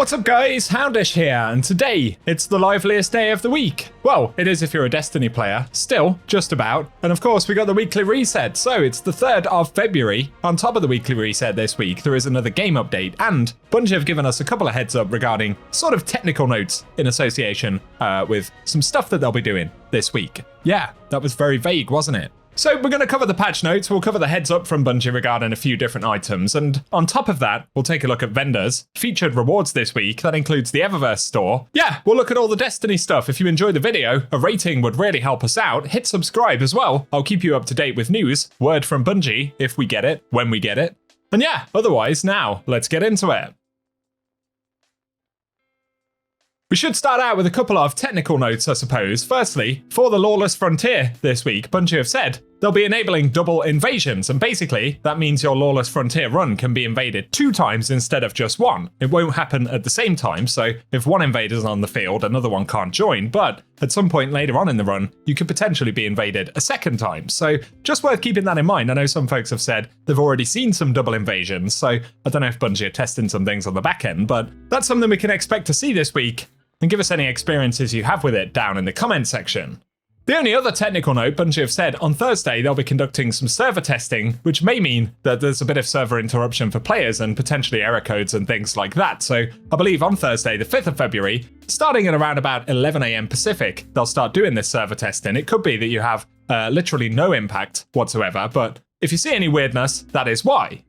What's up guys, Houndish here, and today it's the liveliest day of the week. Well, it is if you're a Destiny player, still, just about. And of course we got the weekly reset, so it's the 3rd of February. On top of the weekly reset this week, there is another game update, and Bungie have given us a couple of heads up regarding sort of technical notes in association with some stuff that they'll be doing this week. Yeah, that was very vague, wasn't it? So we're going to cover the patch notes, we'll cover the heads up from Bungie regarding a few different items, and on top of that, we'll take a look at vendors, featured rewards this week, that includes the Eververse store. Yeah, we'll look at all the Destiny stuff. If you enjoyed the video, a rating would really help us out. Hit subscribe as well. I'll keep you up to date with news, word from Bungie, if we get it, when we get it. And yeah, otherwise, now, let's get into it. We should start out with a couple of technical notes, I suppose. Firstly, for the Lawless Frontier this week, Bungie have said they'll be enabling double invasions, and basically that means your Lawless Frontier run can be invaded 2 times instead of just 1. It won't happen at the same time, so if one invader's on the field, another one can't join, but at some point later on in the run, you could potentially be invaded a second time. So just worth keeping that in mind. I know some folks have said they've already seen some double invasions, so I don't know if Bungie are testing some things on the back end, but that's something we can expect to see this week. And give us any experiences you have with it down in the comment section. The only other technical note, Bungie have said on Thursday they'll be conducting some server testing, which may mean that there's a bit of server interruption for players and potentially error codes and things like that. So I believe on Thursday, the 5th of February, starting at around about 11 AM Pacific, they'll start doing this server testing. It could be that you have literally no impact whatsoever, but if you see any weirdness, that is why.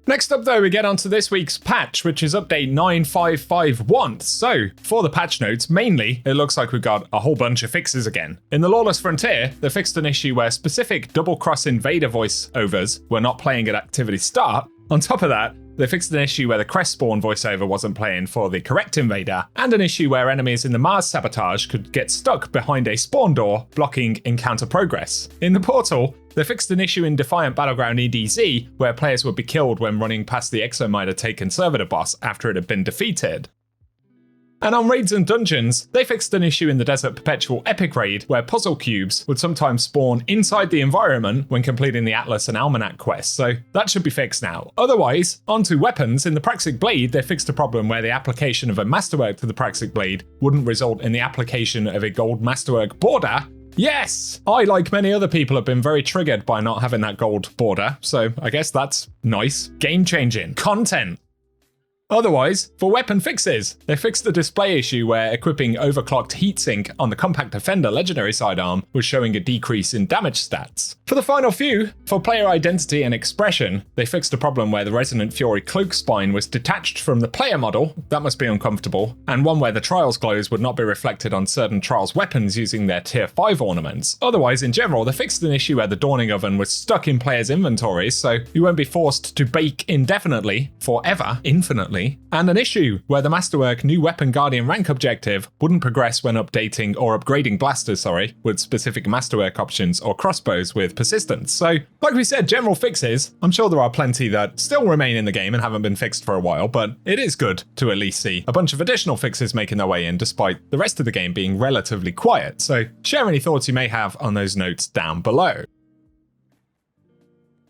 Next up though, we get onto this week's patch, which is update 9.551. So, for the patch notes, mainly, it looks like we've got a whole bunch of fixes again. In the Lawless Frontier, they fixed an issue where specific double-cross invader voiceovers were not playing at activity start. On top of that, they fixed an issue where the Crest Spawn voiceover wasn't playing for the correct invader, and an issue where enemies in the Mars sabotage could get stuck behind a spawn door, blocking encounter progress. In the portal, they fixed an issue in Defiant Battleground EDZ, where players would be killed when running past the Exomiter taken servitor boss after it had been defeated. And on raids and dungeons, they fixed an issue in the Desert Perpetual Epic Raid where puzzle cubes would sometimes spawn inside the environment when completing the Atlas and Almanac quests, so that should be fixed now. Otherwise, onto weapons, in the Praxic Blade they fixed a problem where the application of a Masterwork to the Praxic Blade wouldn't result in the application of a gold Masterwork border. Yes! I, like many other people, have been very triggered by not having that gold border, so I guess that's nice. Game-changing content. Otherwise, for weapon fixes, they fixed the display issue where equipping overclocked heatsink on the Compact Defender legendary sidearm was showing a decrease in damage stats. For the final few, for player identity and expression, they fixed a problem where the Resonant Fury cloak spine was detached from the player model, that must be uncomfortable, and one where the Trials glows would not be reflected on certain Trials weapons using their tier 5 ornaments. Otherwise, in general, they fixed an issue where the Dawning Oven was stuck in players' inventories, so you won't be forced to bake indefinitely, forever, infinitely, and an issue where the Masterwork new Weapon Guardian rank objective wouldn't progress when updating or upgrading blasters, with specific Masterwork options or crossbows with persistence. So, like we said, general fixes. I'm sure there are plenty that still remain in the game and haven't been fixed for a while, but it is good to at least see a bunch of additional fixes making their way in despite the rest of the game being relatively quiet. So, share any thoughts you may have on those notes down below.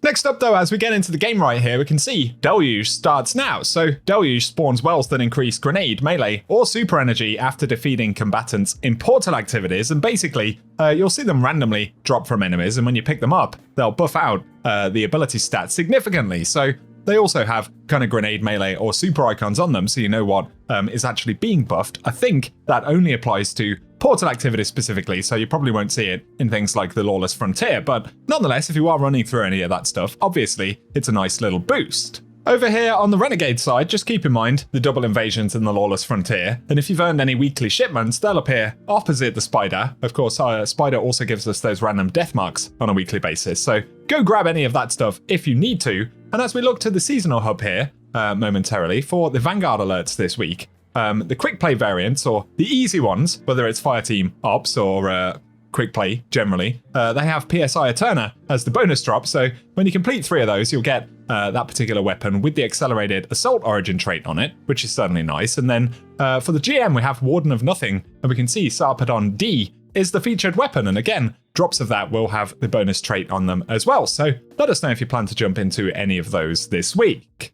Next up though, as we get into the game right here, we can see Deluge starts now. So Deluge spawns wells that increase grenade, melee, or super energy after defeating combatants in portal activities, and basically, you'll see them randomly drop from enemies, and when you pick them up, they'll buff out the ability stats significantly. So they also have kind of grenade, melee, or super icons on them, so you know what is actually being buffed. I think that only applies to portal activity specifically, so you probably won't see it in things like the Lawless Frontier, but nonetheless, if you are running through any of that stuff, obviously it's a nice little boost. Over here on the Renegade side, just keep in mind the double invasions in the Lawless Frontier, and if you've earned any weekly shipments, they'll appear opposite the Spider. Of course, Spider also gives us those random death marks on a weekly basis, so go grab any of that stuff if you need to. And as we look to the seasonal hub here, momentarily, for the Vanguard alerts this week, the quick play variants, or the easy ones, whether it's Fireteam Ops or quick play generally, they have PSI Eterna as the bonus drop, so when you complete 3 of those, you'll get that particular weapon with the accelerated assault origin trait on it, which is certainly nice. And then for the GM, we have Warden of Nothing, and we can see Sarpedon D is the featured weapon, and again, drops of that will have the bonus trait on them as well, so let us know if you plan to jump into any of those this week.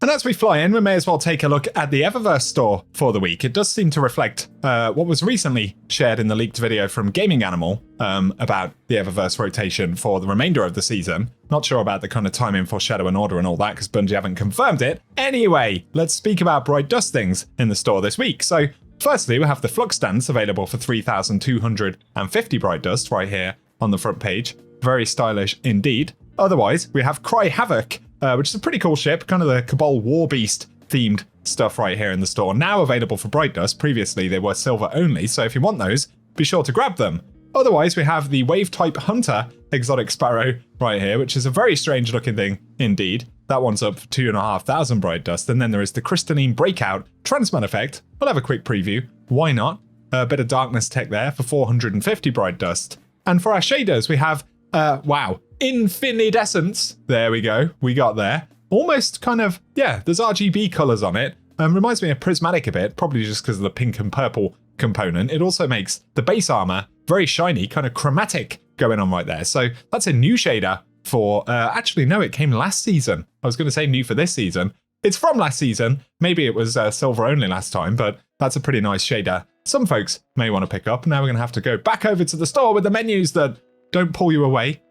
And as we fly in, we may as well take a look at the Eververse store for the week. It does seem to reflect what was recently shared in the leaked video from Gaming Animal about the Eververse rotation for the remainder of the season. Not sure about the kind of timing for Shadow and Order and all that, because Bungie haven't confirmed it. Anyway, let's speak about Bright Dust things in the store this week. So, firstly, we have the Flux Stance available for 3,250 Bright Dust right here on the front page. Very stylish indeed. Otherwise, we have Cry Havoc, which is a pretty cool ship, kind of the Cabal War Beast themed stuff right here in the store. Now available for Bright Dust. Previously, they were silver only, so if you want those, be sure to grab them. Otherwise, we have the Wave Type Hunter Exotic Sparrow right here, which is a very strange looking thing indeed. That one's up for 2,500 Bright Dust. And then there is the Crystalline Breakout Transman Effect. We'll have a quick preview. Why not? A bit of darkness tech there for 450 Bright Dust. And for our shaders, we have, wow, Infinidescence. There we go. We got there. Almost kind of, yeah, there's RGB colors on it. Reminds me of Prismatic a bit, probably just because of the pink and purple component. It also makes the base armor very shiny, kind of chromatic going on right there. So that's a new shader for, actually, no, it came last season. I was going to say new for this season. It's from last season. Maybe it was silver only last time, but that's a pretty nice shader. Some folks may want to pick up. Now we're going to have to go back over to the store with the menus that don't pull you away.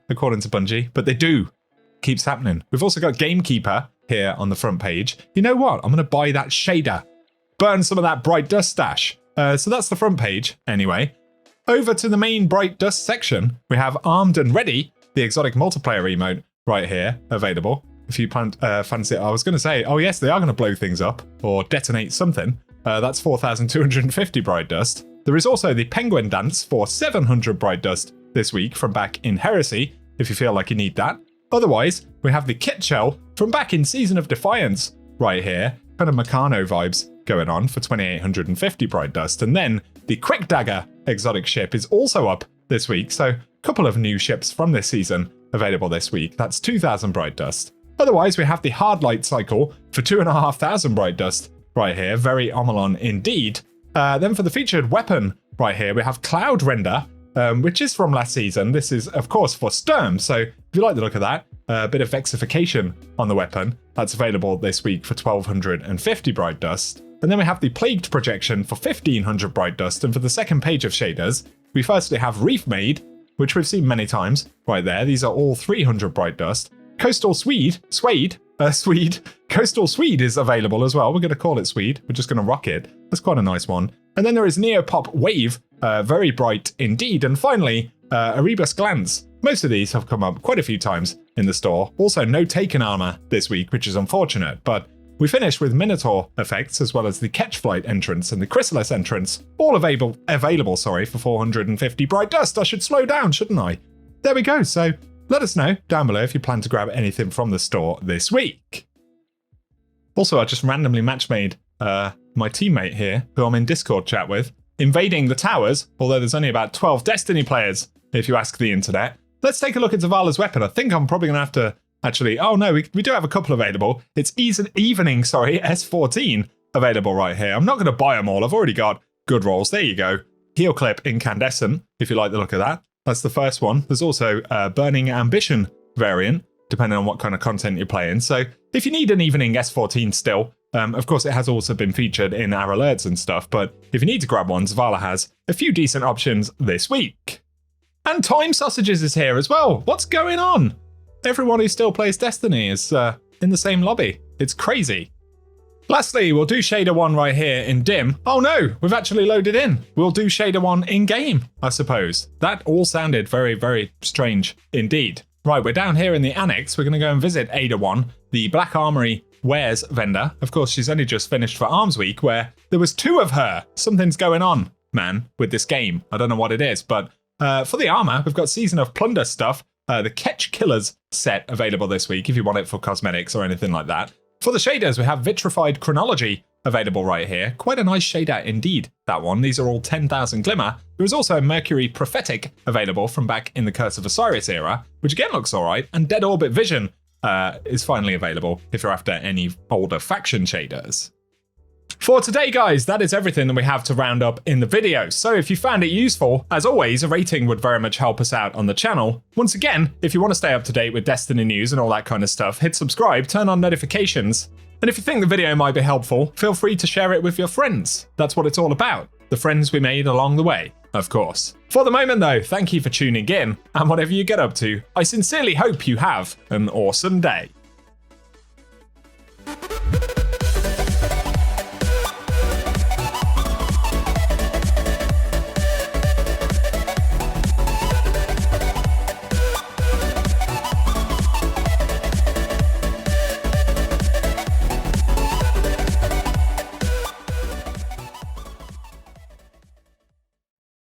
According to Bungie, but they do. Keeps happening. We've also got Gamekeeper here on the front page. You know what? I'm going to buy that shader. Burn some of that Bright Dust stash. So that's the front page, anyway. Over to the main Bright Dust section, we have Armed and Ready, the exotic multiplayer emote right here, available. If you fancy it, I was going to say, oh yes, they are going to blow things up or detonate something. That's 4,250 Bright Dust. There is also the Penguin Dance for 700 Bright Dust this week from back in Heresy, if you feel like you need that. Otherwise, we have the Kit Shell from back in Season of Defiance right here, kind of Meccano vibes going on for 2,850 Bright Dust. And then the Quick Dagger exotic ship is also up this week, so a couple of new ships from this season available this week. That's 2,000 Bright Dust. Otherwise, we have the Hard Light Cycle for 2,500 Bright Dust right here, very Omolon indeed. Then for the featured weapon right here, we have Cloud Render, which is from last season. This is, of course, for Sturm, so if you like the look of that, a bit of vexification on the weapon. That's available this week for 1,250 Bright Dust. And then we have the Plagued Projection for 1,500 Bright Dust, and for the second page of shaders, we firstly have Reef Maid, which we've seen many times right there. These are all 300 Bright Dust. Coastal Swede is available as well. We're going to call it Swede. We're just going to rock it. That's quite a nice one. And then there is Neopop Wave, very bright indeed. And finally, Erebus Glance. Most of these have come up quite a few times in the store. Also, no Taken armor this week, which is unfortunate. But we finished with Minotaur effects, as well as the Catch Flight entrance and the Chrysalis entrance, all available for 450 Bright Dust. I should slow down, shouldn't I? There we go. So let us know down below if you plan to grab anything from the store this week. Also, I just randomly matchmade my teammate here, who I'm in Discord chat with, invading the towers, although there's only about 12 Destiny players, if you ask the internet. Let's take a look at Zavala's weapon. I think I'm probably going to have to actually... Oh no, we do have a couple available. It's Evening, S14 available right here. I'm not going to buy them all. I've already got good rolls. There you go. Heel Clip Incandescent, if you like the look of that. That's the first one. There's also a Burning Ambition variant, depending on what kind of content you're playing. So if you need an Evening S14 still, of course it has also been featured in our alerts and stuff, but if you need to grab one, Zavala has a few decent options this week. And Time Sausages is here as well. What's going on? Everyone who still plays Destiny is in the same lobby. It's crazy. Lastly, we'll do Shader 1 right here in Dim. Oh no, we've actually loaded in. We'll do Shader 1 in-game, I suppose. That all sounded very, very strange indeed. Right, we're down here in the annex. We're going to go and visit Ada 1, the Black Armory wares vendor. Of course, she's only just finished for Arms Week, where there was 2 of her. Something's going on, man, with this game. I don't know what it is, but for the armor, we've got Season of Plunder stuff. The Ketch Killers set available this week, if you want it for cosmetics or anything like that. For the shaders, we have Vitrified Chronology available right here. Quite a nice shader indeed, that one. These are all 10,000 Glimmer. There is also Mercury Prophetic available from back in the Curse of Osiris era, which again looks alright, and Dead Orbit Vision is finally available if you're after any older faction shaders. For today, guys, that is everything that we have to round up in the video. So if you found it useful, as always, a rating would very much help us out on the channel. Once again, if you want to stay up to date with Destiny news and all that kind of stuff, hit subscribe, turn on notifications. And if you think the video might be helpful, feel free to share it with your friends. That's what it's all about. The friends we made along the way, of course. For the moment though, thank you for tuning in, and whatever you get up to, I sincerely hope you have an awesome day.